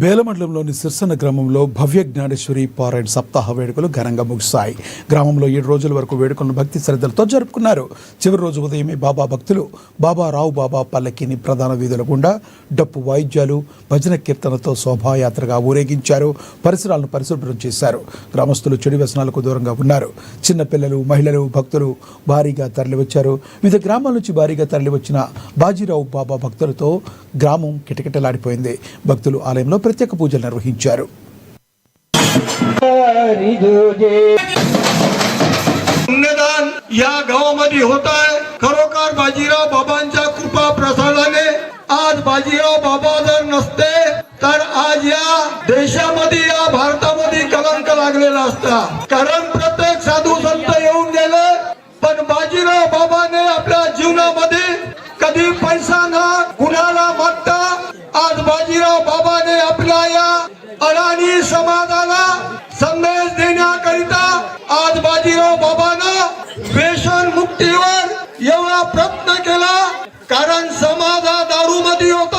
బేల మండలంలోని సిర్సన గ్రామంలో భవ్య జ్ఞానేశ్వరి పారాయణ సప్తాహ వేడుకలు ఘనంగా ముగిశాయి. గ్రామంలో 7 రోజుల వరకు వేడుకలను భక్తి శ్రద్ధలతో జరుపుకున్నారు. చివరి రోజు ఉదయమే బాబా భక్తులు బాబా రావు బాబా పల్లకిని ప్రధాన వీధుల గుండా డప్పు వాయిద్యాలు భజన కీర్తనతో శోభాయాత్రగా ఊరేగించారు. పరిసరాలను పరిశుభ్రం చేశారు. గ్రామస్తులు చెడు వ్యసనాలకు దూరంగా ఉన్నారు. చిన్నపిల్లలు, మహిళలు, భక్తులు భారీగా తరలివచ్చారు. వివిధ గ్రామాల నుంచి భారీగా తరలివచ్చిన బాజీరావు బాబా భక్తులతో గ్రామం కిటకిటలాడిపోయింది. భక్తులు ఆలయంలో प्रत्येक पूजल निर्वहिंचाరు. पुण्यदान या गावामध्ये होत आहे. खरोखर बाजीराव बाबांच्या कृपा प्रसादाने आज बाजीराव बाबा जर नसते तर आज या देशामध्ये या भारतामध्ये कलंक लागलेला असता. कारण प्रत्येक साधू संत येऊन गेले पण बाजीराव बाबाने आपल्या जीवनामध्ये कधी पैसा न कुणाला मागता आज बाजीराव बाबाने आपल्या या अडाणी समाजाला संदेश देण्याकरिता आज बाजीराव बाबानं व्यसन मुक्तीवर एवढा प्रयत्न केला. कारण समाज हा दारूमध्ये होता.